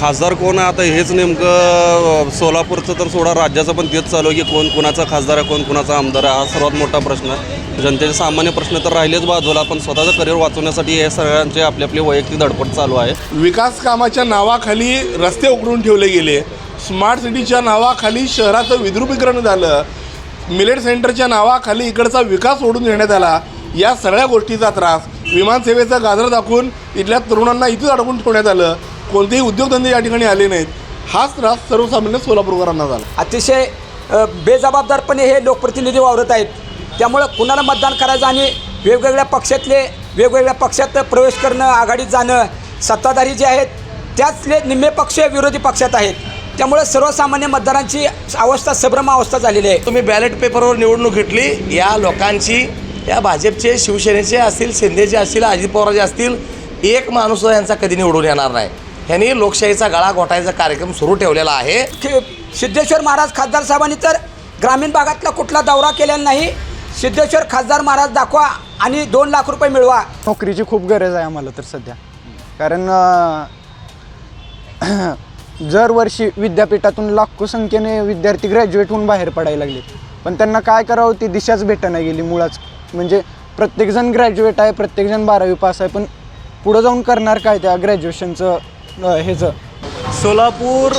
खासदार कोण आहे आता हेच नेमकं सोलापूरचं तर सोडा, राज्याचं पण तेच चालू आहे की कोण कुणाचा खासदार आहे, कोण कुणाचा आमदार आहे, हा सर्वात मोठा प्रश्न आहे. जनतेचे सामान्य प्रश्न तर राहिलेच बाजूला, पण स्वतःचं करिअर वाचवण्यासाठी हे सगळ्यांचे आपली आपली वैयक्तिक धडपड चालू आहे. विकास कामाच्या नावाखाली रस्ते उघडून ठेवले गेले, स्मार्ट सिटीच्या नावाखाली शहराचं विद्रुपीकरण झालं, मिलेट सेंटरच्या नावाखाली इकडचा विकास ओढून घेण्यात आला. या सगळ्या गोष्टीचा त्रास, विमानसेवेचा गाजर दाखवून इथल्या तरुणांना इथेच अडकून ठेवण्यात आलं, कोणतेही उद्योगधंदे या ठिकाणी आले नाहीत. हाच त्रास सर्वसामान्य सोलापूरकरांना झाला. अतिशय बेजबाबदारपणे हे लोकप्रतिनिधी वावरत आहेत. त्यामुळं कुणाला मतदान करायचं आणि वेगवेगळ्या पक्षात प्रवेश करणं, आघाडीत जाणं, सत्ताधारी जे आहेत त्याचले निम्मे पक्ष विरोधी पक्षात आहेत. त्यामुळे सर्वसामान्य मतदारांची अवस्था संभ्रम अवस्था झालेली आहे. तुम्ही बॅलेट पेपरवर निवडणूक घेतली, या लोकांची, या भाजपचे, शिवसेनेचे असतील, शिंदेचे असतील, अजित पवारचे असतील, एक माणूस यांचा कधी निवडून येणार नाही. ह्यांनी लोकशाहीचा गळा घोटायचा कार्यक्रम सुरू ठेवलेला आहे. सिद्धेश्वर महाराज खासदार साहेबांनी तर ग्रामीण भागातला कुठला दौरा केलेला नाही. सिद्धेश्वर खासदार महाराज दाखवा आणि 2 लाख रुपये मिळवा. नोकरीची खूप गरज आहे आम्हाला तर सध्या, कारण दरवर्षी विद्यापीठातून लाखो संख्येने विद्यार्थी ग्रॅज्युएट होऊन बाहेर पडायला लागले, पण त्यांना काय करावं ती दिशाच भेटना गेली मुळाच. म्हणजे प्रत्येकजण ग्रॅज्युएट आहे, प्रत्येकजण 12वी पास आहे, पण पुढं जाऊन करणार काय त्या ग्रॅज्युएशनचं ह्याचं. सोलापूर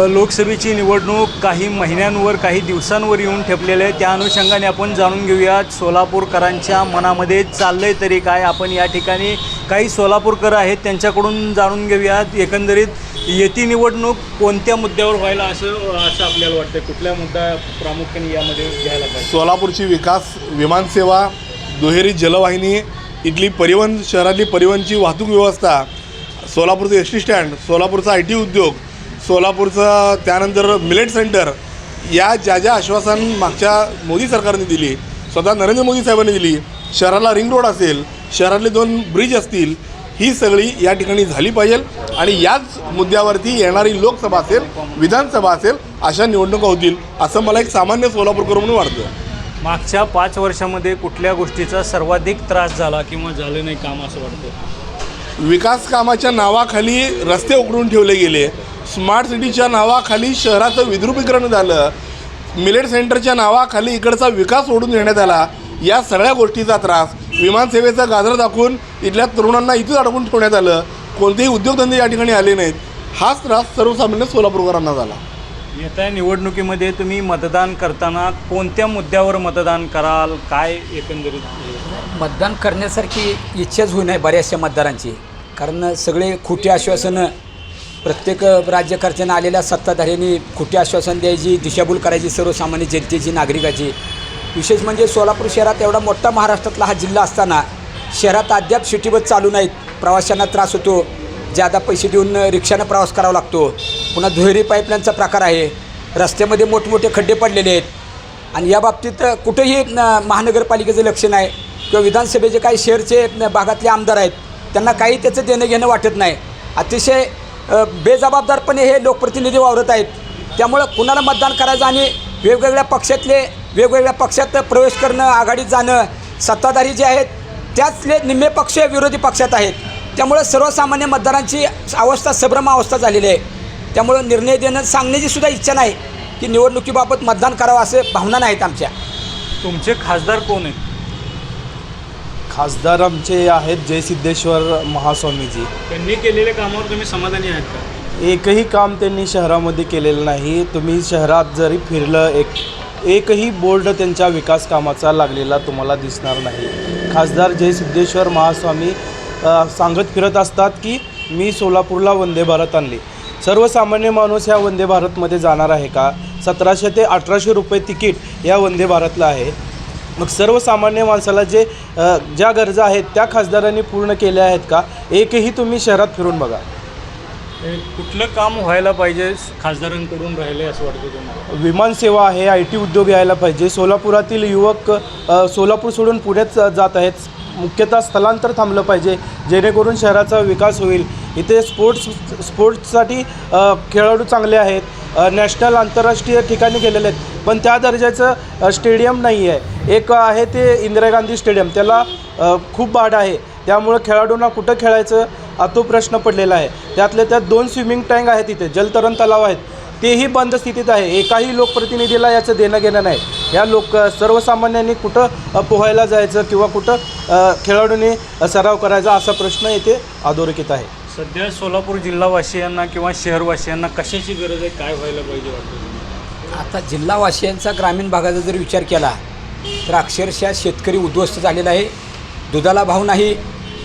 लोकसभेची निवडणूक काही महिन्यांवर, काही दिवसांवर येऊन ठेपलेले आहे. त्या अनुषंगाने आपण जाणून घेऊयात सोलापूरकरांच्या मनामध्ये चाललंय तरी काय. आपण या ठिकाणी काही सोलापूरकर आहेत त्यांच्याकडून जाणून घेऊयात एकंदरीत येती निवडणूक कोणत्या मुद्द्यावर व्हायला असं आपल्याला वाटतं. कुठल्या मुद्दा प्रामुख्याने यामध्ये घ्यायला पाहिजे. सोलापूरची विकास, विमानसेवा, दुहेरी जलवाहिनी, इथली परिवहन, शहरातली परिवहनची वाहतूक व्यवस्था, सोलापूरचं एस.टी. स्टँड, सोलापूरचा IT उद्योग, सोलापूरचं त्यानंतर मिलेट सेंटर, या ज्या आश्वासन मागच्या मोदी सरकारने दिली, स्वतः नरेंद्र मोदी साहेबांनी दिली, शहराला रिंग रोड असेल, शहरातले 2 ब्रिज असतील, ही सगळी या ठिकाणी झाली पाहिजे. आणि याच मुद्द्यावरती येणारी लोकसभा असेल, विधानसभा असेल, अशा निवडणुका होतील असं मला एक सामान्य सोलापूरकर म्हणून वाटतं. मागच्या 5 वर्षामध्ये कुठल्या गोष्टीचा सर्वाधिक त्रास झाला किंवा झालं नाही काम असं वाटतं. विकास कामाच्या नावाखाली रस्ते उघडून ठेवले गेले, स्मार्ट सिटीच्या नावाखाली शहराचं विद्रुपीकरण झालं, मिलेट सेंटरच्या नावाखाली इकडचा विकास ओढून घेण्यात आला. या सगळ्या गोष्टीचा त्रास, विमानसेवेचा गाजर दाखवून इथल्या तरुणांना इथेच अडकून ठेवण्यात आलं, कोणतेही उद्योगधंदे या ठिकाणी आले नाहीत. हाच त्रास सर्वसामान्य सोलापूरकरांना झाला. येत्या निवडणुकीमध्ये तुम्ही मतदान करताना कोणत्या मुद्द्यावर मतदान कराल, काय एकंदरीत. मतदान करण्यासारखी इच्छाच होई नाही बऱ्याचशा मतदारांची, कारण सगळे खोटी आश्वासनं, प्रत्येक राज्यकर्त्यांना आलेल्या सत्ताधाऱ्यांनी खोटी आश्वासन द्यायची, दिशाभूल करायची सर्वसामान्य जनतेची, नागरिकाची. विशेष म्हणजे सोलापूर शहरात एवढा मोठा महाराष्ट्रातला हा जिल्हा असताना शहरात अद्याप सिटी बस चालू नाहीत. प्रवाशांना त्रास होतो, ज्यादा पैसे देऊन रिक्षानं प्रवास करावा लागतो. पुन्हा दुहेरी पाईपलाईनचा प्रकार आहे, रस्त्यामध्ये मोठमोठे खड्डे पडलेले आहेत. आणि या बाबतीत कुठेही महानगरपालिकेचं लक्ष नाही किंवा विधानसभेचे काही शहरचे भागातले आमदार आहेत त्यांना काही त्याचं देणं घेणं वाटत नाही. अतिशय बेजबाबदारपणे हे लोकप्रतिनिधी वावरत आहेत. त्यामुळं कुणाला मतदान करायचं आणि वेगवेगळ्या पक्षात प्रवेश करणं, आघाडीत जाणं, सत्ताधारी जे आहेत त्याचले निम्मे पक्ष विरोधी पक्षात आहेत. त्यामुळे सर्वसामान्य मतदारांची अवस्था संभ्रम अवस्था झालेली आहे. त्यामुळं निर्णय देणं, सांगण्याची सुद्धा इच्छा नाही की निवडणुकीबाबत मतदान करावं असे भावना नाहीत आमच्या. तुमचे खासदार कोण आहेत. खासदार आमचे आहेत जय सिद्धेश्वर महास्वामीजी. त्यांनी केलेल्या कामावर तुम्ही समाधानी आहात का. एकही काम त्यांनी शहरामध्ये केलेलं नाही. तुम्ही शहरात जरी फिरलं, एकही बोर्ड त्यांच्या विकास कामाचा लागलेला तुम्हाला दिसणार नाही. खासदार जय सिद्धेश्वर महास्वामी सांगत फिरत असतात की मी सोलापूरला वंदे भारत आणली. सर्वसामान्य माणूस ह्या वंदे भारतमध्ये जाणार आहे का. 1700 ते 1800 रुपये तिकीट या वंदे भारतला आहे. मग सर्वसामान्य माणसाला ज्या गरजा आहेत त्या खासदारांनी पूर्ण केल्या आहेत का. एकही तुम्ही शहरात फिरून बघा. कुठलं काम व्हायला पाहिजे खासदारांकडून राहिले असं वाटतं तुम्हाला. विमानसेवा आहे, IT उद्योग यायला पाहिजे. सोलापुरातील युवक सोलापूर सोडून पुण्यात जात आहेत. मुख्यतः स्थलांतर थांबलं पाहिजे जेणेकरून शहराचा विकास होईल. इथे स्पोर्ट्ससाठी खेळाडू चांगले आहेत, नॅशनल आंतरराष्ट्रीय ठिकाणी गेलेले आहेत, पण त्या दर्जाचं स्टेडियम नाही आहे. एक आहे ते इंदिरा गांधी स्टेडियम, त्याला खूप भाडं आहे. त्यामुळे खेळाडूंना कुठं खेळायचं तो प्रश्न पडलेला आहे. त्यातल्या त्यात 2 स्विमिंग टँक आहेत तिथे, जलतरण तलाव आहेत, तेही बंद स्थितीत आहे. एकाही लोकप्रतिनिधीला याचं देणं घेणं नाही. या सर्वसामान्यांनी कुठं पोहायला जायचं किंवा कुठं खेळाडूंनी सराव करायचा असा प्रश्न येथे अधोरेखित आहे. सध्या सोलापूर जिल्हावासियांना किंवा शहरवासियांना कशाची गरज आहे, काय व्हायला पाहिजे वाटतं? आता जिल्हावासियांचा ग्रामीण भागाचा जर विचार केला तर अक्षरशः शेतकरी उद्ध्वस्त झालेला आहे. दुधाला भाव नाही.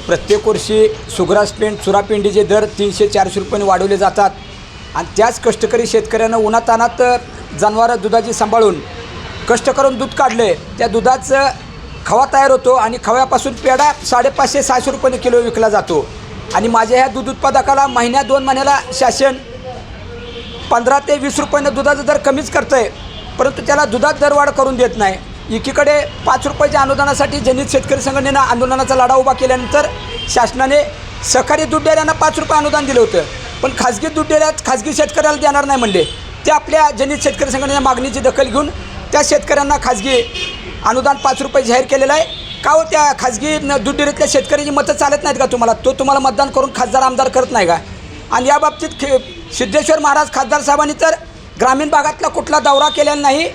प्रत्येक वर्षी सुग्रास पेंड चुरापिंडीचे दर 300-400 रुपयांनी वाढवले जातात आणि त्याच कष्टकरी शेतकऱ्यांना उन्हातानात जनावरं दुधाची सांभाळून कष्ट करून दूध काढले. त्या दुधाचं खवा तयार होतो आणि खव्यापासून पेढा 550-600 रुपये किलो विकला जातो. आणि माझ्या ह्या दूध उत्पादकाला 2 महिन्याला शासन 15 ते 20 रुपयानं दुधाचा दर कमीच करतं आहे, परंतु त्याला दुधात दरवाढ करून देत नाही. एकीकडे 5 रुपयाच्या अनुदानासाठी जनहित शेतकरी संघटनेनं आंदोलनाचा लढा उभा केल्यानंतर शासनाने सहकारी दूध डेअऱ्यांना 5 रुपये अनुदान दिलं होतं, पण खाजगी दूध डेअऱ्यात खाजगी शेतकऱ्याला देणार नाही म्हणले. ते आपल्या जनहित शेतकरी संघटनेच्या मागणीची दखल घेऊन त्या शेतकऱ्यांना खाजगी अनुदान 5 रुपये जाहीर केलेलं आहे. का हो, त्या खाजगी दूध डेअरीतल्या शेतकऱ्याची मतं चालत नाहीत का तुम्हाला? तो तुम्हाला मतदान करून खासदार आमदार करत नाही का? आणि या बाबतीत सिद्धेश्वर महाराज खासदार साहेबांनी तर ग्रामीण भागातला कुठला दौरा केलेला नाही.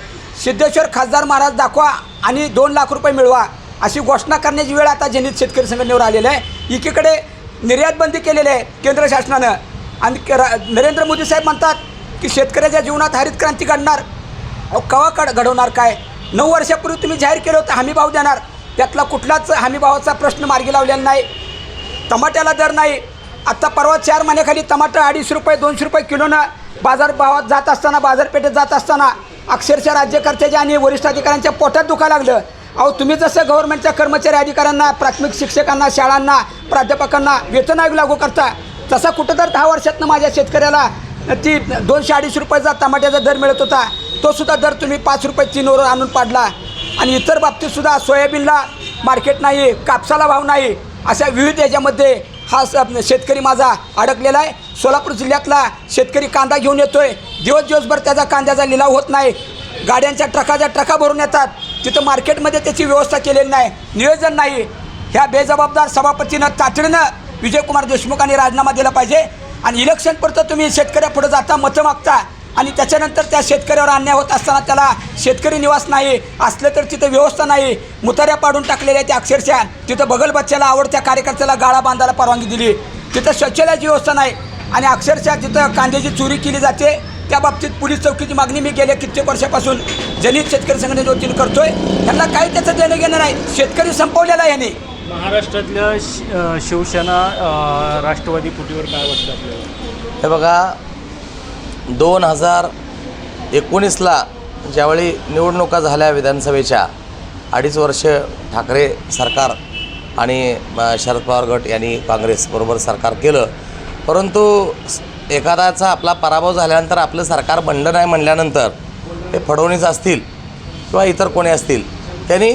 सिद्धेश्वर खासदार महाराज दाखवा आणि 2 लाख रुपये मिळवा अशी घोषणा करण्याची वेळ आता जनहित शेतकरी संघटनेवर आलेली आहे. एकीकडे निर्यात बंदी केलेली आहे केंद्र शासनानं आणि नरेंद्र मोदी साहेब म्हणतात की शेतकऱ्याच्या जीवनात हरित क्रांती घडणार. केव्हा घडवणार काय? 9 वर्षापूर्वी तुम्ही जाहीर केलं होतं हमी भाव देणार, त्यातला कुठलाच हमी भावाचा प्रश्न मार्गी लावलेला नाही. टमाट्याला दर नाही. आत्ता परवा 4 महिन्याखाली टमाटर 250 रुपये 200 रुपये किलोनं बाजारभावात जात असताना, बाजारपेठेत जात असताना अक्षरशः राज्यकर्त्याच्या आणि वरिष्ठ अधिकाऱ्यांच्या पोटात दुखायला लागलं. अहो, तुम्ही जसं गव्हर्नमेंटच्या कर्मचारी अधिकाऱ्यांना, प्राथमिक शिक्षकांना, शाळांना, प्राध्यापकांना वेतन आयोग लागू करता, तसा कुठं तर 10 वर्षातनं माझ्या शेतकऱ्याला ती 200-250 रुपयाचा टमाट्याचा दर मिळत होता, तो सुद्धा दर तुम्ही 5 रुपये 3 वर आणून पाडला. आणि इतर बाबतीतसुद्धा सोयाबीनला मार्केट नाही, कापसाला भाव नाही, अशा विविध याच्यामध्ये हा शेतकरी माझा अडकलेला आहे. सोलापूर जिल्ह्यातला शेतकरी कांदा घेऊन येतो आहे, दिवसभर त्याचा कांद्याचा लिलाव होत नाही. गाड्यांच्या ट्रका भरून येतात, तिथं मार्केटमध्ये त्याची व्यवस्था केलेली नाही, नियोजन नाही. ह्या बेजबाबदार सभापतीनं तातडीनं विजयकुमार देशमुखांनी राजीनामा दिला पाहिजे. आणि इलेक्शनपुरतं तुम्ही शेतकऱ्यापुढं जाता, मतं मागता आणि त्याच्यानंतर त्या शेतकऱ्यावर अन्याय होत असताना त्याला शेतकरी निवास नाही, असलं तर तिथं व्यवस्था नाही, मुताऱ्या पाडून टाकलेल्या त्या अक्षरशः. तिथं बगल बच्च्याला आवडत्या कार्यकर्त्याला गाळा बांधायला परवानगी दिली, तिथं शौचालयाची व्यवस्था नाही आणि अक्षरशः तिथं कांद्याची चोरी केली जाते. त्या बाबतीत पोलीस चौकीची मागणी मी गेल्या कित्येक वर्षापासून जनहित शेतकरी संघटनेच्या वतीने करतोय. त्यांना काही त्याचं देणं घेणं नाही. शेतकरी संपवलेला आहे याने. महाराष्ट्रातल्या शिवसेना राष्ट्रवादी फुटीवर काय वाटतं आपल्याला? हे बघा, 2019ला ज्यावेळी निवडणुका झाल्या विधानसभेच्या, 2.5 वर्ष ठाकरे सरकार आणि शरद पवार गट यांनी काँग्रेसबरोबर सरकार केलं, परंतु एखाद्याचा आपला पराभव झाल्यानंतर आपलं सरकार बनलं नाही म्हणल्यानंतर हे फडणवीस असतील किंवा इतर कोणी असतील, त्यांनी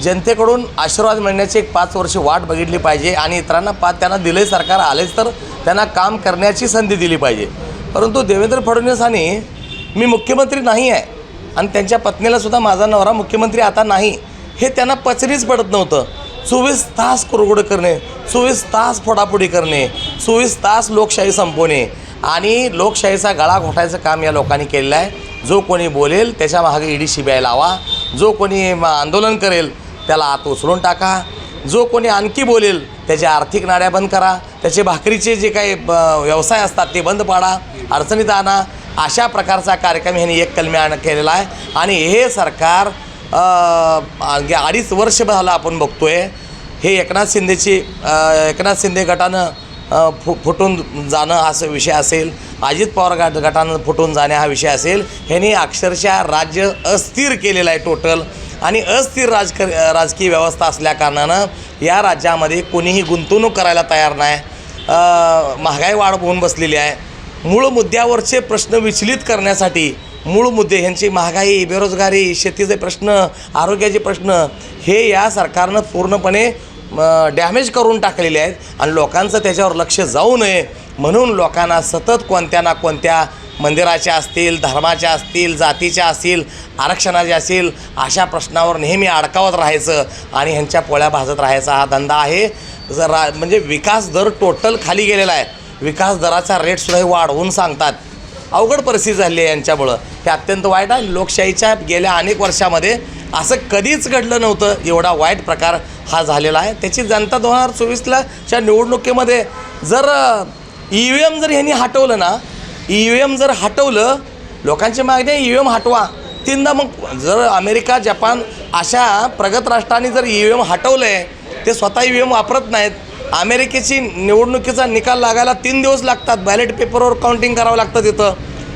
जनतेकडून आशीर्वाद मिळण्याची एक 5 वर्ष वाट बघितली पाहिजे आणि इतरांना त्यांना दिले सरकार आलेच तर त्यांना काम करण्याची संधी दिली पाहिजे. परंतु देवेंद्र फडणवीसांनी मी मुख्यमंत्री नाही आहे आणि त्यांच्या पत्नीलासुद्धा माझा नवरा मुख्यमंत्री आता नाही हे त्यांना पचनीच पडत नव्हतं. 24 तास कुरघोड करणे, 24 तास फोडाफोडी करणे, 24 तास लोकशाही संपवणे आणि लोकशाहीचा गळा घोटायचं काम या लोकांनी केलेलं आहे. जो कोणी बोलेल त्याच्या मागे ईडी सीबीआय लावा, जो कोणी आंदोलन करेल त्याला आत उचलून टाका, जो कोणी आणखी बोलेल त्याच्या आर्थिक नाड्या बंद करा, त्याचे भाकरीचे जे काही व्यवसाय असतात ते बंद पाडा, अडचणीत आणा, अशा प्रकारचा कार्यक्रम ह्यांनी एक कलमी केलेला आहे. आणि हे सरकार 2.5 वर्ष झालं आपण बघतोय. हे एकनाथ शिंदे गटानं फुटून जाणं हा विषय असेल, अजित पवार गटानं फुटून जाणे हा विषय असेल. ह्यांनी अक्षरशः राज्य अस्थिर केलेलं आहे टोटल. आणि अस्थिर राजकीय व्यवस्था असल्याकारणानं या राज्यामध्ये कोणीही गुंतवणूक करायला तयार नाही. महागाई वाढ होऊन बसलेली आहे. मूळ मुद्द्यावरचे प्रश्न विचलित करण्यासाठी मूळ मुद्दे ह्यांची महागाई, बेरोजगारी, शेतीचे प्रश्न, आरोग्याचे प्रश्न हे या सरकारनं पूर्णपणे डॅमेज करून टाकलेले आहेत. आणि लोकांचं त्याच्यावर लक्ष जाऊ नये म्हणून लोकांना सतत कोणत्या ना कोणत्या मंदिराच्या असतील, धर्माच्या असतील, जातीच्या असतील, आरक्षणाच्या असतील, अशा प्रश्नावर नेहमी अडकावत राहायचं आणि ह्यांच्या पोळ्या भाजत राहायचा हा धंदा आहे. म्हणजे विकास दर टोटल खाली गेलेला आहे. विकास दराचा रेटसुद्धा वाढवून सांगतात. अवघड परिस्थिती झाली आहे यांच्यामुळं. हे अत्यंत वाईट आहे. लोकशाहीच्या गेल्या अनेक वर्षामध्ये असं कधीच घडलं नव्हतं. एवढा वाईट प्रकार हा झालेला आहे. त्याची जनता 2024च्या निवडणुकीमध्ये जर EVM जर ह्यांनी हटवलं ना, EVM जर हटवलं, लोकांची मागणी आहे EVM हटवा. तीनदा मग जर अमेरिका, जपान अशा प्रगत राष्ट्रांनी जर EVM हटवलं आहे, ते स्वतः EVM वापरत नाहीत. अमेरिकेची निवडणुकीचा निकाल लागायला 3 दिवस लागतात. बॅलेट पेपरवर काउंटिंग करावं लागतं तिथं.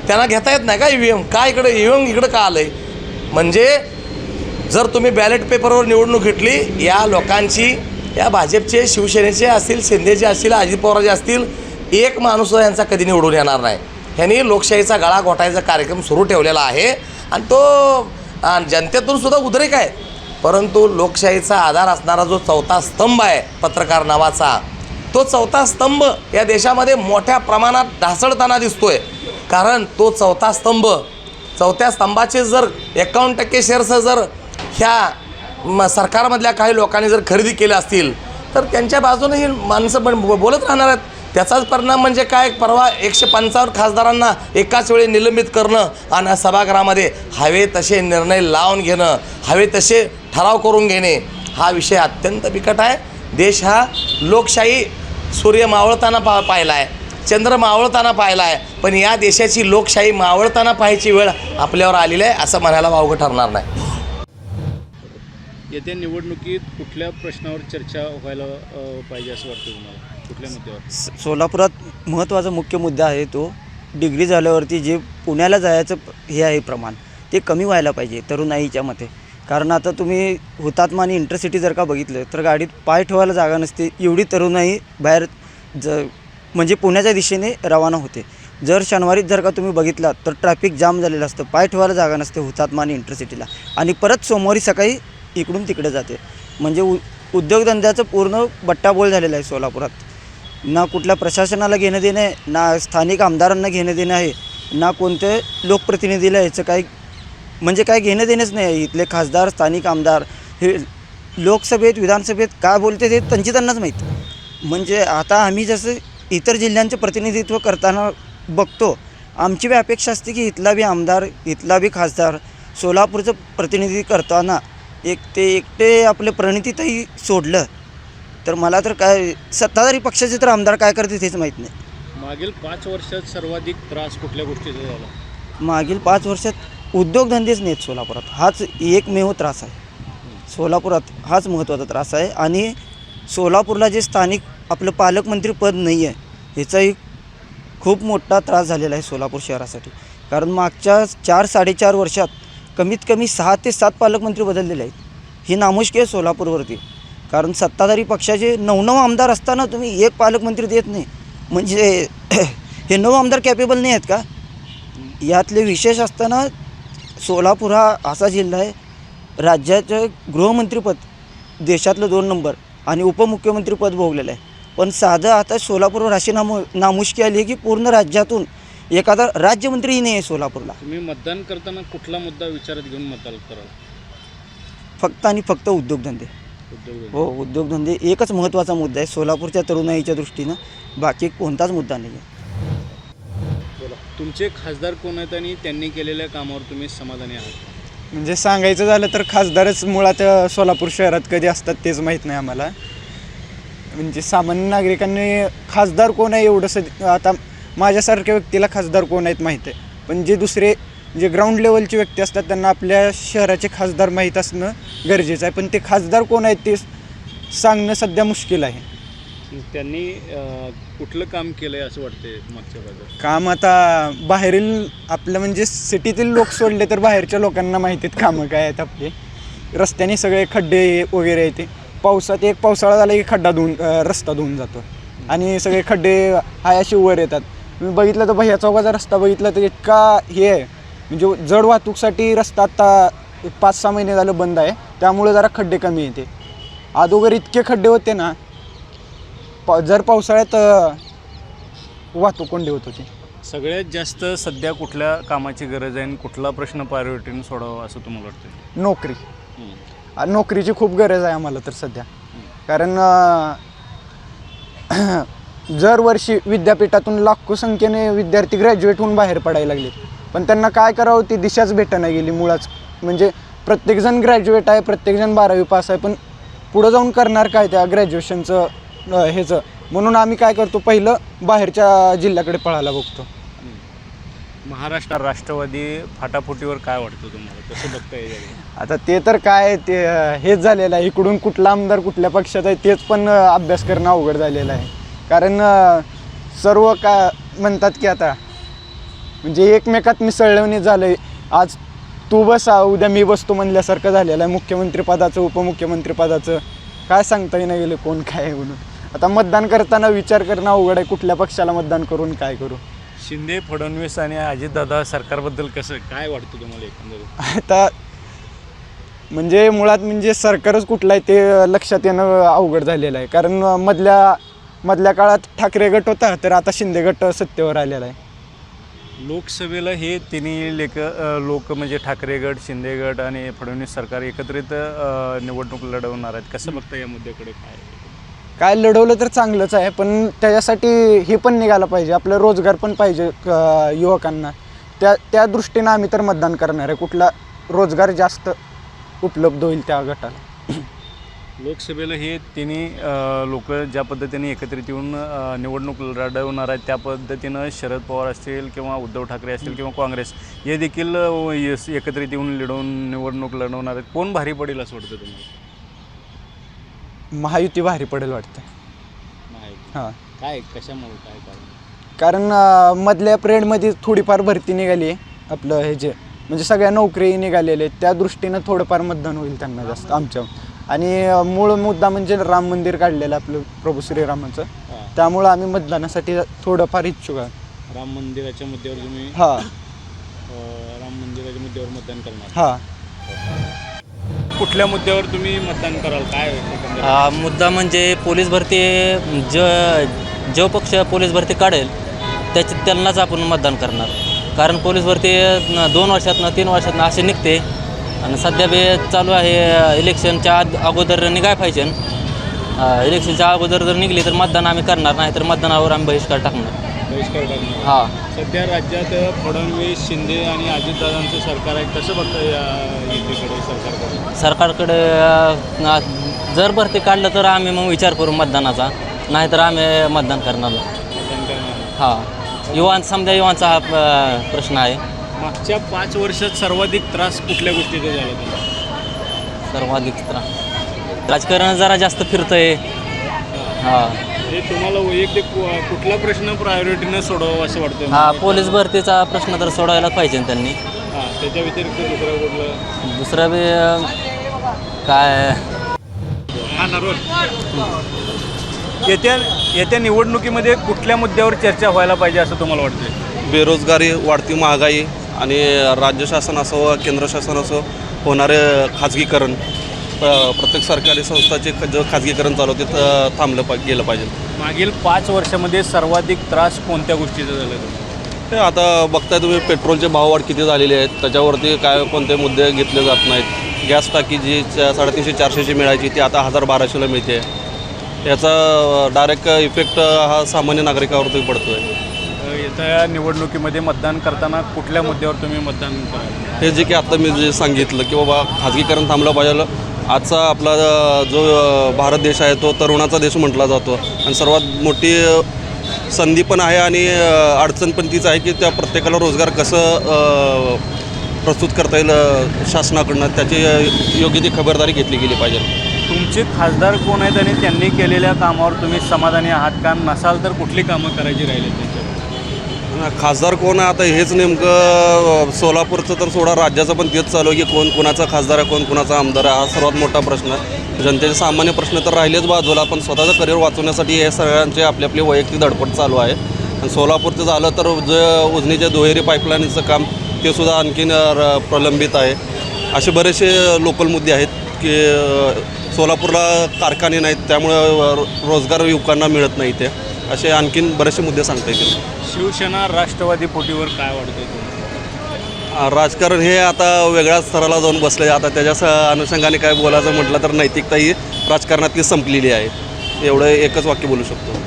त्यांना घेता येत नाही का EVM? का इकडं EVM इकडं का आलं आहे? म्हणजे जर तुम्ही बॅलेट पेपरवर निवडणूक घेतली, या लोकांची, या भाजपचे, शिवसेनेचे असतील, शिंदेचे असतील, अजित पवारचे असतील, एक माणूस यांचा कधी निवडून येणार नाही. ह्यांनी लोकशाहीचा गळा घोटायचा कार्यक्रम सुरू ठेवलेला आहे आणि तो जनतेतून सुद्धा उद्रेक आहे. परंतु लोकशाहीचा आधार असणारा जो चौथा स्तंभ आहे पत्रकार नावाचा, तो चौथा स्तंभ या देशामध्ये मोठ्या प्रमाणात ढासळताना दिसतोय. कारण तो चौथ्या स्तंभाचे जर 51% शेअर्स जर ह्या सरकारमधल्या काही लोकांनी जर खरेदी केले असतील, तर त्यांच्या बाजूने ही माणसं बोलत राहणार आहेत. त्याचाच परिणाम म्हणजे काय, परवा 155 खासदारांना एकाच वेळी निलंबित करणं आणि सभागृहामध्ये हवे तसे निर्णय लावून घेणं, हवे तसे ठराव करून घेणे, हा विषय अत्यंत बिकट आहे. देश हा लोकशाही सूर्य मावळताना पाहिला आहे, चंद्र मावळताना पाहिला आहे, पण या देशाची लोकशाही मावळताना पाहायची वेळ आपल्यावर आलेली आहे असं म्हणायला वावगं ठरणार नाही. येत्या निवडणुकीत कुठल्या प्रश्नावर चर्चा व्हायला पाहिजे असं वाटतं तुम्हाला? कुठल्या मुद्द्यावर? सोलापुरात महत्त्वाचा मुख्य मुद्दा आहे तो डिग्री झाल्यावरती जे पुण्याला जायचं हे आहे प्रमाण, ते कमी व्हायला पाहिजे तरुणाईच्या मते. कारण आता तुम्ही हुतात्मा आणि इंटरसिटी जर का बघितलं तर गाडीत पाय ठेवायला जागा नसते, एवढी तरुणाई बाहेर म्हणजे पुण्याच्या दिशेने रवाना होते. जर शनिवारीत जर का तुम्ही बघितलात तर ट्रॅफिक जाम झालेलं असतं, पाय ठेवायला जागा नसते हुतात्मा आणि इंटरसिटीला, आणि परत सोमवारी सकाळी इकडून तिकडे जाते. म्हणजे उद्योगधंद्याचं पूर्ण बट्टाबोळ झालेला आहे सोलापुरात. ना कुठल्या प्रशासनाला घेणं देणं आहे, ना स्थानिक आमदारांना घेणं देणं आहे, ना कोणत्या लोकप्रतिनिधीला याचं काही म्हणजे काय घेणं देणंच नाही आहे. इथले खासदार, स्थानिक आमदार हे लोकसभेत, विधानसभेत काय बोलते ते त्यांनाच माहीत. म्हणजे आता आम्ही जसं इतर जिल्ह्यांचं प्रतिनिधित्व करताना बघतो, आमची बी अपेक्षा असते की इथला बी आमदार, इथला बी खासदार सोलापूरचं प्रतिनिधित्व करताना एकटे आपले प्रणितीतही सोडलं तर मला तर काय सत्ताधारी पक्षाचे तर आमदार काय करते तेच माहीत नाही. मागील 5 वर्षात सर्वाधिक त्रास कुठल्या गोष्टीचा झाला? मागील 5 वर्षात उद्योगधंदेच नाहीत सोलापुरात. हाच एकमेव त्रास आहे सोलापुरात, हाच महत्त्वाचा त्रास आहे. आणि सोलापूरला जे स्थानिक आपलं पालकमंत्री पद नाही आहे, ह्याचाही खूप मोठा त्रास झालेला आहे सोलापूर शहरासाठी. कारण मागच्या 4-4.5 वर्षात कमीत कमी 6 ते 7 पालकमंत्री बदललेले आहेत. ही नामुष्की आहे सोलापूरवरती. कारण सत्ताधारी पक्षाचे 9 आमदार असताना तुम्ही एक पालकमंत्री देत नाही, म्हणजे हे 9 आमदार कॅपेबल नाही आहेत का? यातले विशेष असताना सोलापूर हा असा जिल्हा आहे, राज्याचं गृहमंत्रीपद देशातलं 2 नंबर आणि उपमुख्यमंत्रीपद भोगलेलं आहे. पण साधं आता सोलापूरवर अशी नामुष्की आली आहे की पूर्ण राज्यातून एखादा राज्यमंत्रीही नाही आहे सोलापूरला. तुम्ही मतदान करताना कुठला मुद्दा विचारात घेऊन मतदान कराल? फक्त आणि फक्त उद्योगधंदे. हो, उद्योगधंदे एकच महत्त्वाचा मुद्दा आहे सोलापूरच्या तरुणाईच्या दृष्टीनं, बाकी कोणताच मुद्दा नाही आहे. तुमचे खासदार कोण आहेत आणि त्यांनी केलेल्या कामावर तुम्ही समाधानी आहात? म्हणजे सांगायचं झालं तर खासदारच मुळात सोलापूर शहरात कधी असतात तेच माहीत नाही आम्हाला. म्हणजे सामान्य नागरिकांनी खासदार कोण आहे एवढंसं, आता माझ्यासारख्या व्यक्तीला खासदार कोण आहेत माहीत आहे, पण जे दुसरे जे ग्राउंड लेवलचे व्यक्ती असतात त्यांना आपल्या शहराचे खासदार माहीत असणं गरजेचं आहे. पण ते खासदार कोण आहेत ते सांगणं सध्या मुश्किल आहे. त्यांनी कुठलं काम केलं आहे असं वाटतंय मागच्या भागात? काम आता बाहेरील आपलं म्हणजे सिटीतील लोक सोडले तर बाहेरच्या लोकांना माहिती आहेत कामं काय आहेत आपले. रस्त्याने सगळे खड्डे वगैरे येते, पावसात एक पावसाळा झाला की खड्डा रस्ता धुवून जातो आणि सगळे खड्डे हायाशी वर येतात. तुम्ही बघितलं तर भैया चौकाचा रस्ता बघितला तर इतका हे आहे, म्हणजे जड वाहतूकसाठी रस्ता आता 5-6 महिने झालं बंद आहे, त्यामुळे जरा खड्डे कमी येते. अगोदर इतके खड्डे होते ना, जर पावसाळ्यात वाहतूक कोंडी होत होती. सगळ्यात जास्त सध्या कुठल्या कामाची गरज आहे आणि कुठला प्रश्न प्रायोरिटीने सोडावा असं तुम्हाला वाटतं? नोकरी. नोकरीची खूप गरज आहे आम्हाला तर सध्या. कारण दरवर्षी विद्यापीठातून लाखो संख्येने विद्यार्थी ग्रॅज्युएट होऊन बाहेर पडायला लागले, पण त्यांना काय करावं ती दिशाच भेटना गेली मुळाच. म्हणजे प्रत्येकजण ग्रॅज्युएट आहे, प्रत्येकजण 12वी पास आहे, पण पुढं जाऊन करणार काय त्या ग्रॅज्युएशनचं ह्याचं. म्हणून आम्ही काय करतो, पहिलं बाहेरच्या जिल्ह्याकडे पळायला बघतो. महाराष्ट्र राष्ट्रवादी फाटाफुटीवर काय वाटतं तुम्हाला, कसं बघता येईल? आता ते तर काय ते हेच झालेलं आहे, इकडून कुठला आमदार कुठल्या पक्षात आहे तेच पण अभ्यास करणं अवघड झालेलं आहे. कारण सर्व का म्हणतात की आता म्हणजे एकमेकात मिसळवणी झालं आहे. आज तू बसा उद्या मी बसतो म्हणल्यासारखं झालेलं आहे. मुख्यमंत्रीपदाचं उपमुख्यमंत्रीपदाचं काय सांगता येणं गेलं कोण काय आहे म्हणून. आता मतदान करताना विचार करणं अवघड आहे, कुठल्या पक्षाला मतदान करून काय करू. शिंदे, फडणवीस आणि अजितदादा सरकारबद्दल कसं काय वाटतं तुम्हाला एकंदरीत? आता म्हणजे मुळात म्हणजे सरकारच कुठलं आहे ते लक्षात येणं अवघड झालेलं आहे. कारण मधल्या काळात ठाकरे गट होता, तर आता शिंदे गट सत्तेवर आलेला आहे. लोकसभेला हे तिन्ही लोक म्हणजे ठाकरे गट, शिंदे गट आणि फडणवीस सरकार एकत्रित निवडणूक लढवणार आहेत. कसं बघता या मुद्द्याकडे? काय लढवलं तर चांगलंच आहे, पण त्याच्यासाठी हे पण निघालं पाहिजे, आपलं रोजगार पण पाहिजे युवकांना. त्या दृष्टीनं आम्ही तर मतदान करणार आहे, कुठला रोजगार जास्त उपलब्ध होईल त्या गटाला. लोकसभेला हे तिन्ही लोक ज्या पद्धतीने एकत्रित येऊन निवडणूक लढवणार आहेत, त्या पद्धतीनं शरद पवार असतील किंवा उद्धव ठाकरे असतील किंवा काँग्रेस हे देखील एकत्रित येऊन निवडणूक लढवणार आहेत. कोण भारी पडेल असं वाटतं तुम्हाला? महायुती भारी पडेल वाटतं. हां, काय कशामुळे काय कारण? कारण मधल्या पिरियडमध्ये थोडीफार भरती निघाली आहे, आपलं हे जे म्हणजे सगळ्या नोकरी निघालेले आहेत, त्या दृष्टीनं थोडंफार मतदान होईल त्यांना जास्त आमच्या. आणि मूळ मुद्दा म्हणजे राम मंदिर काढलेलं आपलं प्रभू श्रीरामाचं, त्यामुळं आम्ही मतदानासाठी थोडंफार इच्छुक आहे. राम मंदिराच्या मुद्द्यावर तुम्ही हां राम मंदिराच्या मुद्द्यावर मतदान करणार? हां. कुठल्या मुद्द्यावर तुम्ही मतदान कराल? काय मुद्दा म्हणजे पोलीस भरती, जो पक्ष पोलीस भरती काढेल त्यांनाच आपण मतदान करणार. कारण पोलीस भरती 2 वर्षातनं 3 वर्षातनं असे निघते आणि सध्या बी चालू आहे. इलेक्शनच्या अगोदर निघाय पाहिजे. इलेक्शनच्या अगोदर जर निघली तर मतदान आम्ही करणार, नाही तर मतदानावर आम्ही बहिष्कार टाकणार. हां, सध्या राज्यात फडणवीस, शिंदे आणि अजितदादांचं सरकार आहे, कसं बघता सरकारकडे जर भरती काढलं तर आम्ही मग विचार करू मतदानाचा, नाहीतर आम्ही मतदान करणार. हां, समजा युवांचा हा प्रश्न आहे. मागच्या 5 वर्षात सर्वाधिक त्रास कुठल्या गोष्टीचा झाला तुम्हाला? सर्वाधिक त्रास राजकारण जरा जास्त फिरतंय. हां, हे तुम्हाला वैयक्तिक कुठला प्रश्न प्रायोरिटीनं सोडवावा असं वाटतं? हा, पोलीस भरतीचा प्रश्न तर सोडवायला पाहिजे त्यांनी. हां, त्याच्या व्यतिरिक्त दुसरा बी काय येत्या निवडणुकीमध्ये कुठल्या मुद्द्यावर चर्चा व्हायला पाहिजे असं तुम्हाला वाटतं? बेरोजगारी, वाढती महागाई आणि राज्य शासन असो व केंद्र शासन असो होणारे खाजगीकरण, प्रत्येक सरकारी संस्थाचे जो खाजगीकरण चालू ते थांबलं गेलं पाहिजे. मागील 5 वर्षामध्ये सर्वाधिक त्रास कोणत्या गोष्टीचा झाला? ते आता बघताय तुम्ही, पेट्रोलचे भाववाढ किती झालेले आहेत, त्याच्यावरती काय कोणते मुद्दे घेतले जात नाहीत. गॅस टाकी जी 350-400ची मिळायची ती आता 1000-1200ला मिळते. याचा डायरेक्ट इफेक्ट हा सामान्य नागरिकावरती पडतो आहे. येत्या निवडणुकीमध्ये मतदान करताना कुठल्या मुद्द्यावर तुम्ही मतदान कराल? हे जे की आत्ता मी जे सांगितलं की बाबा खाजगीकरण थांबलं पाहिजे. आजचा आपला जो भारत देश आहे तो तरुणाचा देश म्हटला जातो आणि सर्वात मोठी संधी पण आहे आणि अडचण पण तीच आहे की त्या प्रत्येकाला रोजगार कसं प्रस्तुत करता येईल शासनाकडनं, त्याची योग्य ती खबरदारी घेतली गेली पाहिजे. तुमचे खासदार कोण आहेत आणि त्यांनी केलेल्या कामावर तुम्ही समाधानी आहात का? नसाल तर कुठली कामं करायची राहिली त्यांच्यावर? खासदार कोण आहे आता हेच नेमकं सोलापूरचं तर सोडा, राज्याचं पण तेच चालू आहे की कोण कुणाचा खासदार आहे, कोण कुणाचा आमदार आहे. हा सर्वात मोठा प्रश्न आहे. जनतेचे सामान्य प्रश्न तर राहिलेच बाजूला, पण स्वतःचं करिअर वाचवण्यासाठी हे सगळ्यांचे आपली आपली वैयक्तिक धडपड चालू आहे. आणि सोलापूरचं झालं तर जे उजनीच्या दुहेरी पाईपलाईनचं काम ते सुद्धा आणखीन प्रलंबित आहे. असे बरेचसे लोकल मुद्दे आहेत की सोलापूरला कारखाने नाहीत, त्यामुळं रोजगार युवकांना मिळत नाही. ते असे आणखीन बरेचसे मुद्दे सांगता येतील. शिवसेना राष्ट्रवादी पोटीवर काय वाटतं तुम्हाला? राजकारण हे आता वेगळ्याच स्तराला जाऊन बसलं आहे. आता त्याच्या अनुषंगाने काय बोलायचं म्हटलं तर नैतिकता ही राजकारणातली संपलेली आहे, एवढं एकच वाक्य बोलू शकतो.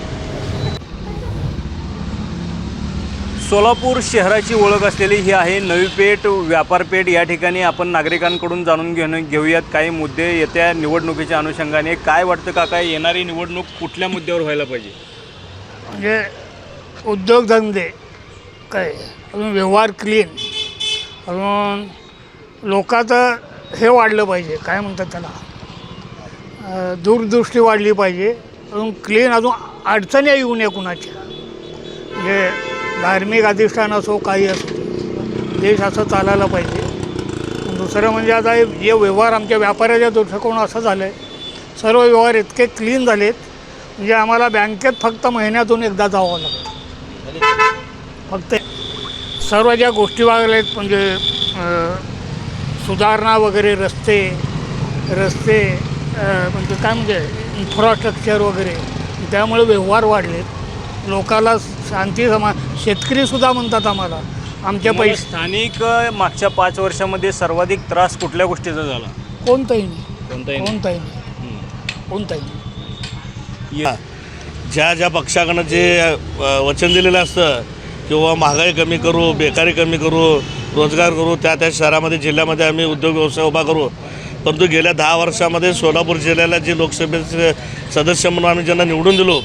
सोलापूर शहराची ओळख असलेली ही आहे नवी पेठ, व्यापारपेठ. या ठिकाणी आपण नागरिकांकडून जाणून घेऊयात काही मुद्दे येत्या निवडणुकीच्या अनुषंगाने. काय वाटतं काका, येणारी निवडणूक कुठल्या मुद्द्यावर व्हायला पाहिजे? म्हणजे उद्योगधंदे काय, अजून व्यवहार क्लीन, अजून लोकांचं हे वाढलं पाहिजे, काय म्हणतात त्याला, दूरदृष्टी वाढली पाहिजे, अजून क्लीन, अजून अडचणी येऊ नये कुणाच्या. म्हणजे धार्मिक अधिष्ठान असो काही असो, देश असं चालायला पाहिजे. दुसरं म्हणजे आता हे जे व्यवहार आमच्या व्यापाऱ्याच्या दृष्टिकोन असं झालं आहे, सर्व व्यवहार इतके क्लीन झालेत म्हणजे आम्हाला बँकेत फक्त महिन्यातून एकदा जावं लागतं. फक्त सर्व ज्या गोष्टी वागल्या आहेत म्हणजे सुधारणा वगैरे, रस्ते म्हणजे काय म्हणजे इन्फ्रास्ट्रक्चर वगैरे, त्यामुळे व्यवहार वाढलेत, लोकाला शांती शेतकरीसुद्धा म्हणतात आम्हाला आमच्या पैसे. स्थानिक मागच्या 5 वर्षामध्ये सर्वाधिक त्रास कुठल्या गोष्टीचा झाला? कोणताही नाही. ज्या पक्षाकडनं जे वचन दिलेलं असतं किंवा महागाई कमी करू, बेकारी कमी करू, रोजगार करू, त्या शहरामध्ये जिल्ह्यामध्ये आम्ही उद्योग व्यवसाय उभा करू. परंतु गेल्या 10 वर्षामध्ये सोलापूर जिल्ह्याला जे लोकसभेचे सदस्य म्हणून आम्ही ज्यांना निवडून दिलो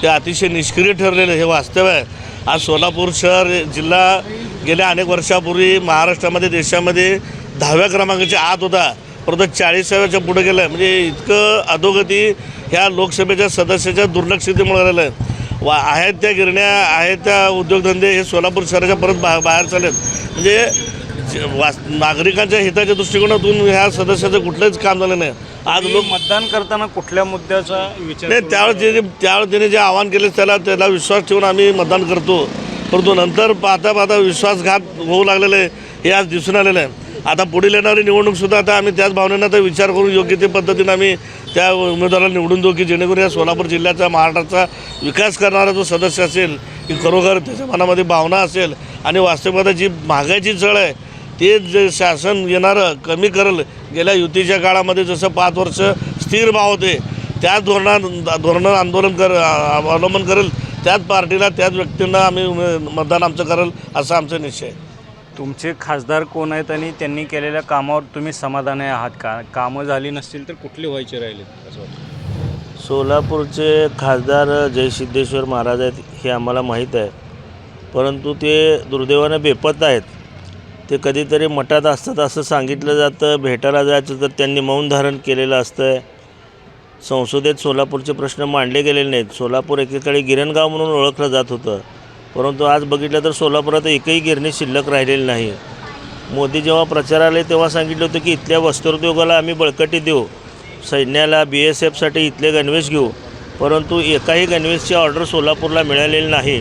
ते अतिशय निष्क्रिय ठरलेलं हे वास्तव आहे. आज सोलापूर शहर जिल्हा गेल्या अनेक वर्षापूर्वी महाराष्ट्रामध्ये देशामध्ये 10व्या क्रमांकाच्या आत होता, परंतु 40व्याच्या पुढे गेलं आहे. म्हणजे इतकं अधोगती ह्या लोकसभेच्या सदस्याच्या दुर्लक्षितेमुळे झालेलं आहे. आहेत त्या गिरण्या, आहेत त्या उद्योगधंदे हे सोलापूर शहराच्या परत बाहेर चालेत. म्हणजे नागरिकांच्या हिताच्या दृष्टिकोनातून ह्या सदस्याचं कुठलंच काम झालं नाही. आज लोक मतदान करताना कुठल्या मुद्द्याचा विचार नाही, त्यावेळेस त्याने जे आवाहन केले त्याला विश्वास ठेवून आम्ही मतदान करतो. परंतु नंतर पाहता विश्वासघात होऊ लागलेलं आहे हे आज दिसून आलेलं आहे. आता पुढील येणारी निवडणूकसुद्धा आता आम्ही त्याच भावनेनं आता विचार करून योग्य ते पद्धतीनं आम्ही त्या उमेदवाराला निवडून देऊ की जेणेकरून या सोलापूर जिल्ह्याचा, महाराष्ट्राचा विकास करणारा जो सदस्य असेल की खरोखर त्याच्या मनामध्ये भावना असेल आणि वास्तविकता जी महागाईची झळ आहे ते जे शासन येणारं कमी करेल. गेल्या युतीच्या काळामध्ये जसं 5 वर्ष स्थिर भाव होते त्याच धोरणं अवलंबन करेल, त्याच पार्टीला, त्याच व्यक्तींना आम्ही मतदान आमचं करेल असा आमचा निश्चय आहे. तुमचे खासदार कोण आहेत आणि त्यांनी केलेल्या कामावर तुम्ही समाधानी आहात का? कामं झाली नसतील तर कुठले व्हायचे राहिले असं वाटतं? सोलापूरचे खासदार जयसिद्धेश्वर महाराज आहेत हे आम्हाला माहीत आहे, परंतु ते दुर्दैवानं बेपत्ता आहेत. ते कधीतरी मठात असतात असं सांगितलं जातं, भेटायला जायचं तर त्यांनी मौन धारण केलेलं असतं. संसदेत सोलापूरचे प्रश्न मांडले गेलेले नाहीत. सोलापूर एकेकाळी गिरणगाव म्हणून ओळखलं जात होतं, परंतु आज बघितलं तर सोलापुरात एकही गिरणी शिल्लक राहिलेली नाही. मोदी जेव्हा प्रचाराला तेव्हा सांगितलं होतं की इथल्या वस्त्रोद्योगाला आम्ही बळकटी देऊ, सैन्याला, BSFसाठी इथले गणवेश घेऊ, परंतु एकाही गणवेशची ऑर्डर सोलापूरला मिळालेली नाही.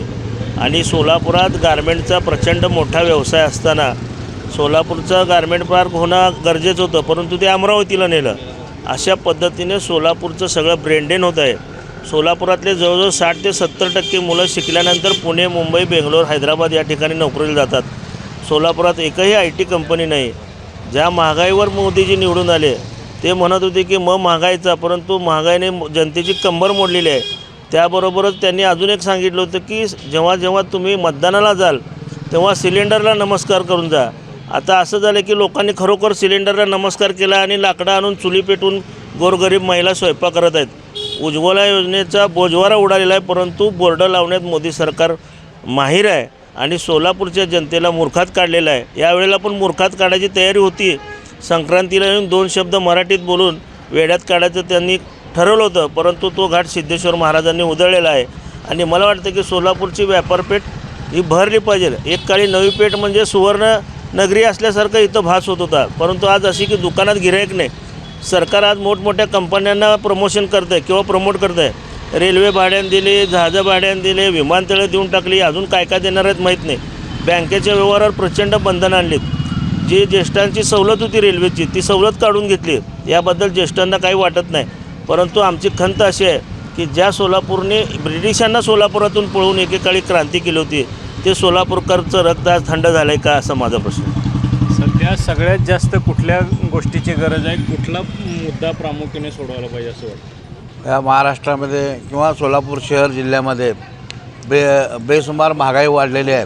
आणि सोलापुरात गारमेंटचा प्रचंड मोठा व्यवसाय असताना सोलापूरचं गारमेंट पार्क होणं गरजेचं होतं, परंतु ते अमरावतीला नेलं. अशा पद्धतीने सोलापूरचं सगळं ब्रेनडेन होत आहे. सोलापुरातले जवळजवळ 60 ते 70% मुलं शिकल्यानंतर पुणे, मुंबई, बेंगलोर, हैदराबाद या ठिकाणी नोकरीला जातात. सोलापुरात एकही IT कंपनी नाही. ज्या महागाईवर मोदीजी निवडून आले ते म्हणत होते की महागाईचा, परंतु महागाईने जनतेची कंबर मोडलेली आहे. त्याबरोबरच त्यांनी अजून एक सांगितलं होतं की जेव्हा तुम्ही मतदानाला जाल तेव्हा सिलेंडरला नमस्कार करून जा. आता असं झालं की लोकांनी खरोखर सिलेंडरला नमस्कार केला आणि लाकडं आणून चुली पेटून गोरगरीब महिला स्वयंपाक करत आहेत. उज्ज्वला योजनेचा बोजवारा उडालेला आहे, परंतु बोर्ड लावण्यात मोदी सरकार माहीर आहे आणि सोलापूरच्या जनतेला मूर्खात काढलेलं आहे. यावेळेला पण मूर्खात काढायची तयारी होती. संक्रांतीला येऊन 2 शब्द मराठीत बोलून वेड्यात काढायचं त्यांनी ठरवलं होतं, परंतु तो घाट सिद्धेश्वर महाराजांनी उधळलेला आहे. आणि मला वाटतं की सोलापूरची व्यापारपेठ ही भरली पाहिजे. एक काळी नवी पेठ म्हणजे सुवर्ण नगरी असल्यासारखं इथं भास होत होता, परंतु आज अशी की दुकानात गिऱ्हाईक नाही. सरकार आज मोठमोठ्या कंपन्यांना प्रमोशन करतं आहे किंवा प्रमोट करतं आहे. रेल्वे भाड्यानं दिले, जहाजं भाड्यानं दिले, विमानतळं देऊन टाकली, अजून काय काय देणार आहेत माहीत नाही. बँकेच्या व्यवहारावर प्रचंड बंधनं आणलीत. जी ज्येष्ठांची सवलत होती रेल्वेची ती सवलत काढून घेतली. याबद्दल ज्येष्ठांना काही वाटत नाही, परंतु आमची खंत अशी आहे की ज्या सोलापूरने ब्रिटिशांना सोलापुरातून पळवून एकेकाळी क्रांती केली होती ते सोलापूरकरचं रक्त आज थंड झालं आहे का असा माझा प्रश्न. सध्या सगळ्यात जास्त कुठल्या गोष्टीची गरज आहे, कुठला मुद्दा प्रामुख्याने सोडवायला पाहिजे असं वाटतं? या महाराष्ट्रामध्ये किंवा सोलापूर शहर जिल्ह्यामध्ये बेसुमार महागाई वाढलेली आहे.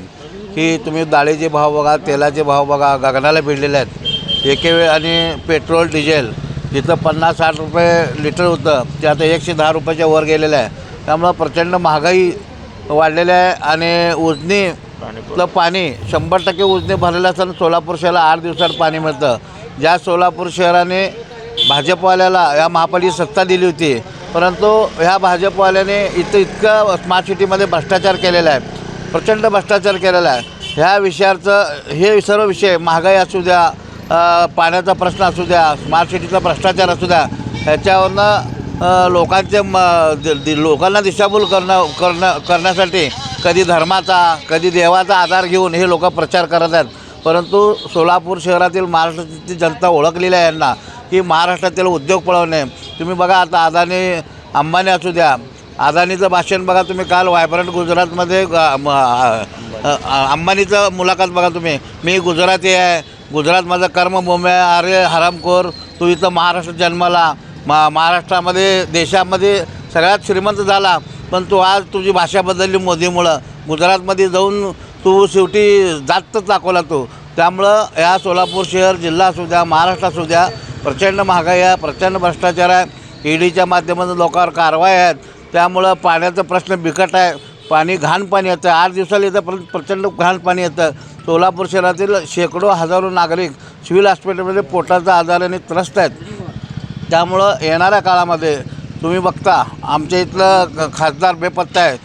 की तुम्ही डाळीचे भाव बघा, तेलाचे भाव बघा, गगनाला भिडलेले आहेत. एके वेळ आणि पेट्रोल डिझेल जिथं 50-60 रुपये लिटर होतं ते आता 110 रुपयाच्या वर गेलेलं आहे. त्यामुळं प्रचंड महागाई वाढलेली आहे. आणि उजनीतलं पाणी 100% उजनी भरलेलं असताना सोलापूर शहराला 8 दिवसात पाणी मिळतं. ज्या सोलापूर शहराने भाजपवाल्याला या महापालिकेची सत्ता दिली होती, परंतु ह्या भाजपवाल्याने इतकं स्मार्ट सिटीमध्ये भ्रष्टाचार केलेला आहे, प्रचंड भ्रष्टाचार केलेला आहे. ह्या विषयाचं हे सर्व विषय महागाई असू द्या, पाण्याचा प्रश्न असू द्या, स्मार्ट सिटीचा भ्रष्टाचार असू द्या, ह्याच्यावरनं लोकांना दिशाभूल करण्यासाठी कधी धर्माचा कधी देवाचा आधार घेऊन हे लोक प्रचार करत आहेत. परंतु सोलापूर शहरातील महाराष्ट्राची जनता ओळखलेली आहे यांना की महाराष्ट्रातील उद्योग पळवणे. तुम्ही बघा आता अदानी अंबानी असू द्या, अदानीचं भाषण बघा तुम्ही काल व्हायब्रंट गुजरातमध्ये अंबानीचं मुलाखत बघा तुम्ही. मी गुजराती आहे, गुजरात माझं कर्मभूमी आहे, अरे हरामखोर तू इथं महाराष्ट्रात जन्माला, महाराष्ट्रामध्ये देशामध्ये सगळ्यात श्रीमंत झाला, पण तू आज तुझी भाषा बदलली मोदीमुळं. गुजरातमध्ये जाऊन तू शेवटी जातच दाखवला तू. त्यामुळं या सोलापूर शहर जिल्हा असू द्या, महाराष्ट्र असू द्या, प्रचंड महागाई आहे, प्रचंड भ्रष्टाचार आहे, ईडीच्या माध्यमातून लोकांवर कारवाई आहेत. त्यामुळं पाण्याचा प्रश्न बिकट आहे. पाणी घाण पाणी येतं, 8 दिवसाला येतं, प्रचंड घाण पाणी येतं. सोलापूर शहरातील शेकडो हजारो नागरिक सिव्हिल हॉस्पिटलमध्ये पोटाचा आजाराने त्रस्त आहेत. त्यामुळं येणाऱ्या काळामध्ये तुम्ही बघता आमच्या इथलं खासदार बेपत्ता आहे,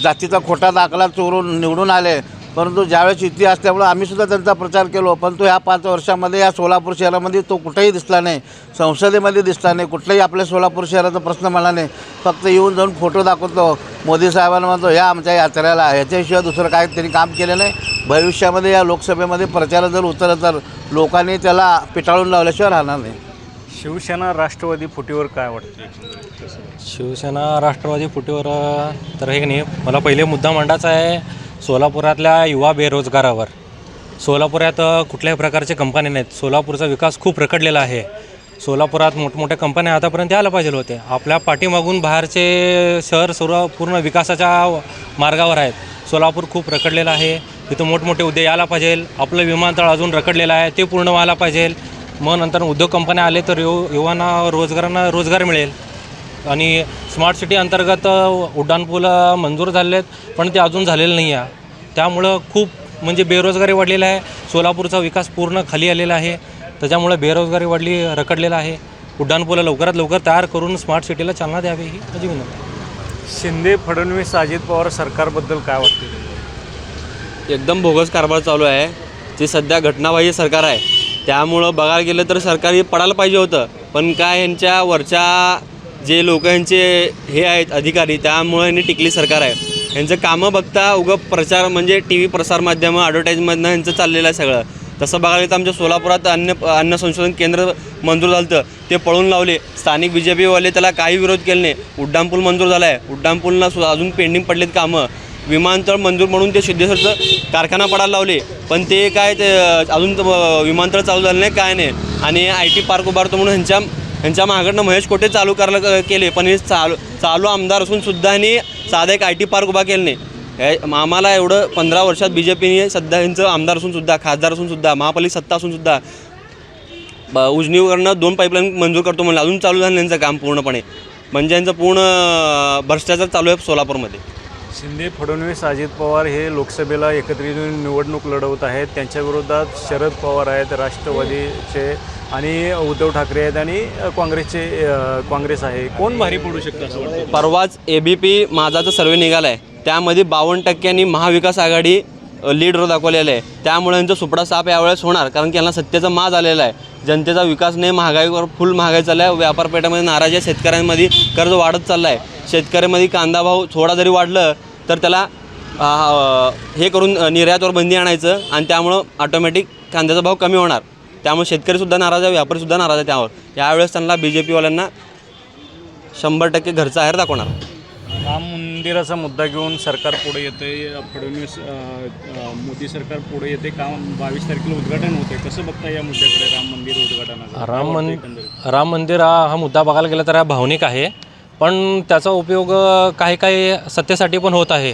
जातीचा खोटा दाखला चोरून निवडून आले, परंतु ज्यावेळेस इथे असल्यामुळं आम्हीसुद्धा त्यांचा प्रचार केलो, परंतु ह्या 5 वर्षामध्ये या सोलापूर शहरामध्ये तो कुठेही दिसला नाही, संसदेमध्ये दिसला नाही, कुठलाही आपल्या सोलापूर शहराचा प्रश्न मला नाही. फक्त येऊन जाऊन फोटो दाखवतो, मोदी साहेबांना म्हणतो या आमच्या यात्रेला, ह्याच्याशिवाय दुसरं काही त्यांनी काम केलं नाही. भविष्यामध्ये या लोकसभेमध्ये प्रचारात जर उतरलं तर लोकांनी त्याला पिटाळून लावल्याशिवाय राहणार नाही. शिवसेना राष्ट्रवादी फुटीवर काय वाटते? शिवसेना राष्ट्रवादी फुटीवर तर हे नाही, मला पहिले मुद्दा मांडायचा आहे सोलापुरातल्या युवा बेरोजगारावर. सोलापुरात कुठल्याही प्रकारचे कंपन्या नाहीत. सोलापूरचा विकास खूप रखडलेला आहे. सोलापुरात मोठमोठ्या कंपन्या आतापर्यंत यायला पाहिजे होते. आपल्या पाठीमागून बाहेरचे शहर पूर्ण विकासाच्या मार्गावर आहेत. सोलापूर खूप रखडलेलं आहे. तिथं मोठमोठे उद्योग यायला पाहिजे. आपलं विमानतळ अजून रखडलेलं आहे, ते पूर्ण व्हायला पाहिजे. मग नंतर उद्योग कंपन्या आले तर युवांना रोजगारांना रोजगार मिळेल. आणि स्मार्ट सिटी अंतर्गत उड्डाणपूल मंजूर झाले आहेत, पण ते अजून झालेलं नाही आहे. त्यामुळं खूप म्हणजे बेरोजगारी वाढलेली आहे. सोलापूरचा विकास पूर्ण खाली आलेला आहे, त्याच्यामुळे बेरोजगारी वाढली, रखडलेला आहे. उड्डाणपूल लवकरात लवकर तयार करून स्मार्ट सिटीला चालना द्यावी ही माझी विनंती. शिंदे फडणवीस अजित पवार सरकारबद्दल काय वाटते? एकदम बोगस कारभार चालू आहे. जे सध्या घटनाबाह्य सरकार आहे, त्यामुळं बघायला गेलं तर सरकार हे पडायला पाहिजे होतं, पण काय यांच्या वरच्या जे लोक यांचे हे आहेत अधिकारी, त्यामुळं यांनी टिकली सरकार आहे. यांचं कामं बघता उगं प्रचार म्हणजे टी व्ही प्रसारमाध्यमं ॲडव्हर्टाईजमधनं यांचं चाललेलं आहे सगळं. तसं बघायला गेलं तर आमच्या सोलापुरात अन्न संशोधन केंद्र मंजूर झालं होतं, ते पळून लावले. स्थानिक BJPवाले त्याला काही विरोध केले नाही. उड्डाणपूल मंजूर झाला आहे, उड्डाणपूलला अजून पेंडिंग पडलेत कामं. विमानतळ मंजूर म्हणून ते सिद्धेश्वरचं कारखाना पडायला लावले, पण ते काय ते अजून विमानतळ चालू झालं नाही, काय नाही. आणि IT पार्क उभारतो म्हणून ह्यांच्या महाकडनं महेश कोटे चालू करायला केले, पण हे चालू आमदार असून सुद्धा ह्यांनी साधा एक IT पार्क उभा केलं नाही. आम्हाला एवढं 15 वर्षात BJPने सध्या ह्यांचं आमदार असून सुद्धा, खासदार असून सुद्धा, महापालिका सत्ता असून सुद्धा उजनीवरनं 2 पाईपलाईन मंजूर करतो म्हणलं, अजून चालू झालं यांचं काम पूर्णपणे. म्हणजे यांचं पूर्ण भ्रष्टाचार चालू आहे सोलापूरमध्ये. शिंदे फडणवीस अजित पवार हे लोकसभेला एकत्रित निवडणूक लढवत आहेत. त्यांच्या विरोधात शरद पवार आहेत राष्ट्रवादीचे, आणि उद्धव ठाकरे आहेत, आणि काँग्रेस आहे. कोण भारी पडू शकतं असं वाटतं? परवाच ABP माझाचा सर्वे निघाला आहे, त्यामध्ये 52% महाविकास आघाडी लीड दाखवलेलं आहे. त्यामुळे यांचा सुपडा साप यावेळेस होणार, कारण की यांना सत्तेचा माज आलेला आहे. जनतेचा विकास नाही, महागाईवर फुल महागाई चालला आहे. व्यापारपेठामध्ये नाराजी आहे, शेतकऱ्यांमध्ये कर्ज वाढत चाललं आहे. शेतकऱ्यामध्ये कांदा भाव थोडा जरी वाढलं तर त्याला हे करून निर्यातवर बंदी आणायचं, आणि त्यामुळं ऑटोमॅटिक कांद्याचा भाव कमी होणार. त्यामुळे शेतकरीसुद्धा नाराज आहे, व्यापारीसुद्धा नाराज आहे. त्यावर यावेळेस त्यांना BJPवाल्यांना 100% घरचा आहेर दाखवणार. राम मंदिराचा मुद्दा घेऊन सरकार पुढे येते, फडणवीस मोदी सरकार पुढे येते. काम 22 तारखेला उद्घाटन होते. कसं बघता या मुद्द्याकडे, राम मंदिर उद्घाटनाचा? राम मंदिर हा मुद्दा बघायला गेला तर हा भावनिक आहे, पण त्याचा उपयोग काही सत्तेसाठी पण होत आहे.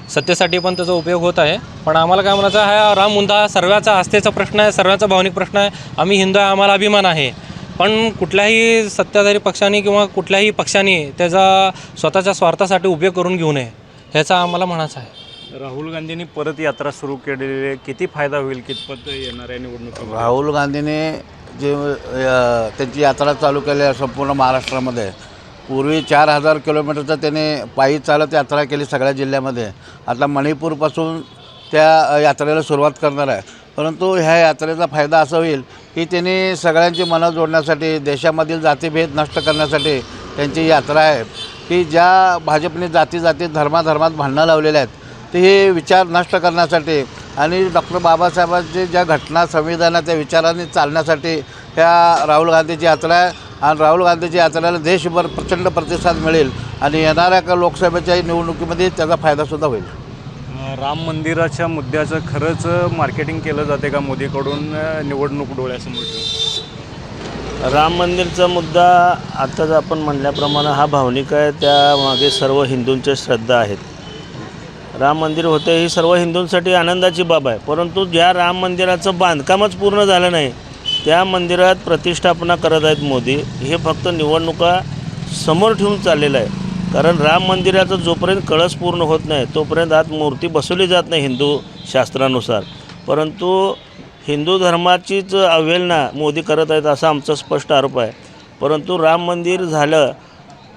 सत्तेसाठी पण त्याचा उपयोग होत आहे. पण आम्हाला काय म्हणायचं आहे, हा राम मुद्दा हा सर्वांचा आस्थेचा प्रश्न आहे, सर्वांचा भावनिक प्रश्न आहे. आम्ही हिंदू आहे, आम्हाला अभिमान आहे. पण कुठल्याही सत्ताधारी पक्षाने किंवा कुठल्याही पक्षाने त्याचा स्वतःच्या स्वार्थासाठी उपयोग करून घेऊ नये, ह्याचा आम्हाला म्हणायचं आहे. राहुल गांधींनी परत यात्रा सुरू केलेली आहे, किती फायदा होईल, कितपत येणाऱ्या निवडणुकीत? राहुल गांधीने जे त्यांची यात्रा चालू केली आहे संपूर्ण महाराष्ट्रामध्ये. पूर्वी 4000 किलोमीटरचं त्याने पायी चालत यात्रा केली सगळ्या जिल्ह्यामध्ये. आता मणिपूरपासून त्या यात्रेला सुरुवात करणार आहे. परंतु ह्या यात्रेचा फायदा असा होईल की त्यांनी सगळ्यांची मनं जोडण्यासाठी, देशामधील जातीभेद नष्ट करण्यासाठी त्यांची यात्रा आहे. की ज्या भाजपने जाती धर्मात भांडणं लावलेल्या आहेत ते हे विचार नष्ट करण्यासाठी आणि डॉक्टर बाबासाहेबांची ज्या घटना संविधानात त्या विचारांनी चालण्यासाठी ह्या राहुल गांधीची यात्रा आहे. आणि राहुल गांधीच्या यात्रेला देशभर प्रचंड प्रतिसाद मिळेल आणि येणाऱ्या लोकसभेच्या निवडणुकीमध्ये त्याचा फायदासुद्धा होईल. राम मंदिराच्या मुद्द्याचं खरंच मार्केटिंग केलं जाते का मोदीकडून निवडणूक डोळ्यासमोर ठेवून? राम मंदिरचा मुद्दा आत्ताच आपण म्हणल्याप्रमाणे हा भावनिक आहे. त्यामागे सर्व हिंदूंच्या श्रद्धा आहेत. राम मंदिर होते ही सर्व हिंदूंसाठी आनंदाची बाब आहे. परंतु ज्या राम मंदिराचं बांधकामच पूर्ण झालं नाही त्या मंदिरात प्रतिष्ठापना करत आहेत मोदी. हे फक्त निवडणुका समोर ठेवून चाललेलं आहे. कारण राम मंदिराचं जोपर्यंत कळस पूर्ण होत नाही तोपर्यंत आत मूर्ती बसवली जात नाही हिंदू शास्त्रानुसार. परंतु हिंदू धर्माचीच अवहेलना मोदी करत आहेत असा आमचा स्पष्ट आरोप आहे. परंतु राम मंदिर झालं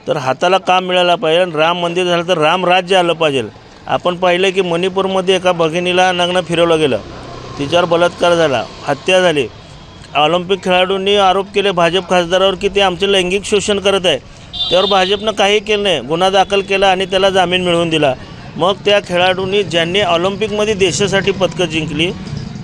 तर हाताला काम मिळायला पाहिजे. आणि राम मंदिर झालं तर राम राज्य आलं पाहिजे. आपण पाहिलं की मणिपूरमध्ये एका भगिनीला नग्न फिरवलं गेलं, तिच्यावर बलात्कार झाला, हत्या झाली. ऑलिम्पिक खेळाडूंनी आरोप केले भाजप खासदारावर की ते आमचे लैंगिक शोषण करत आहे. त्यावर भाजपनं काही केलं नाही, गुन्हा दाखल केला आणि त्याला जामीन मिळवून दिला. मग त्या खेळाडूंनी ज्यांनी ऑलिम्पिकमध्ये देशासाठी पदकं जिंकली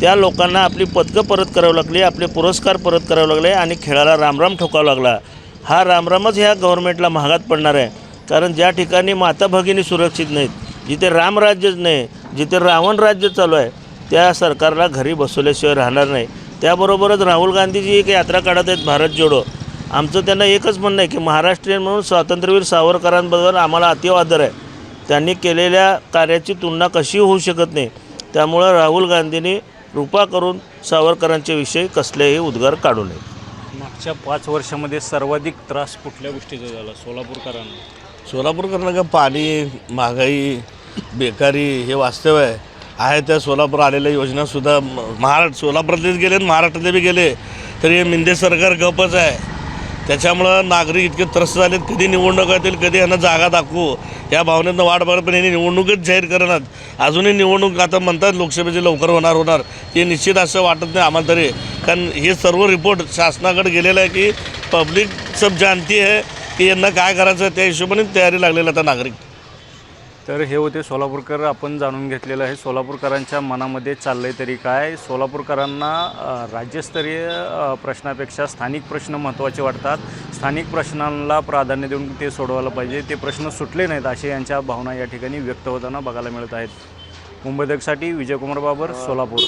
त्या लोकांना आपली पदकं परत करावं लागली, आपले पुरस्कार परत करावे लागले आणि खेळाला रामराम ठोकावा लागला. हा रामरामच ह्या गव्हर्नमेंटला महागात पडणार आहे. कारण ज्या ठिकाणी माता भगिनी सुरक्षित नाहीत, जिथे रामराज्यच नाही, जिथे रावण राज्य चालू आहे, त्या सरकारला घरी बसवल्याशिवाय राहणार नाही. त्याबरोबरच राहुल गांधीजी एक यात्रा काढत आहेत भारत जोडो. आमचं त्यांना एकच म्हणणं आहे की महाराष्ट्रीयन म्हणून स्वातंत्र्यवीर सावरकरांबद्दल आम्हाला अतिव आदर आहे. त्यांनी केलेल्या कार्याची तुलना कशी होऊ शकत नाही. त्यामुळं राहुल गांधींनी कृपा करून सावरकरांच्या विषयी कसलेही उद्गार काढू नये. मागच्या 5 वर्षामध्ये सर्वाधिक त्रास कुठल्या गोष्टीचा झाला सोलापूरकरांना? सोलापूरकरांना का पाणी, महागाई, बेकारी हे वास्तव आहे. त्या सोलापूर आलेल्या योजनासुद्धा सोलापुरातलेच गेले आणि महाराष्ट्रातले बी गेले तरी हे मिंदे सरकार गपच आहे. त्याच्यामुळं नागरिक इतके त्रस्त झालेत. कधी निवडणूक येतील, कधी यांना जागा दाखवू या भावनेतनं वाट बघत, पण यांनी निवडणूकच जाहीर करणार. अजूनही निवडणूक आता म्हणतात लोकसभेची लवकर होणार हे निश्चित असं वाटत नाही आम्हाला तरी. कारण हे सर्व रिपोर्ट शासनाकडे गेलेलं आहे की पब्लिक सब जानती आहे की यांना काय करायचं, त्या हिशोबाने तयारी लागलेली आता नागरिक. तर हे होते सोलापूरकर. आपण जाणून घेतलेलं आहे सोलापूरकरांच्या मनामध्ये चाललं आहे तरी काय. सोलापूरकरांना राज्यस्तरीय प्रश्नापेक्षा स्थानिक प्रश्न महत्त्वाचे वाटतात. स्थानिक प्रश्नांना प्राधान्य देऊन ते सोडवायला पाहिजे. ते प्रश्न सुटले नाहीत असे यांच्या भावना या ठिकाणी व्यक्त होताना बघायला मिळत आहेत. मुंबई तकसाठी विजयकुमार बाबर, सोलापूर.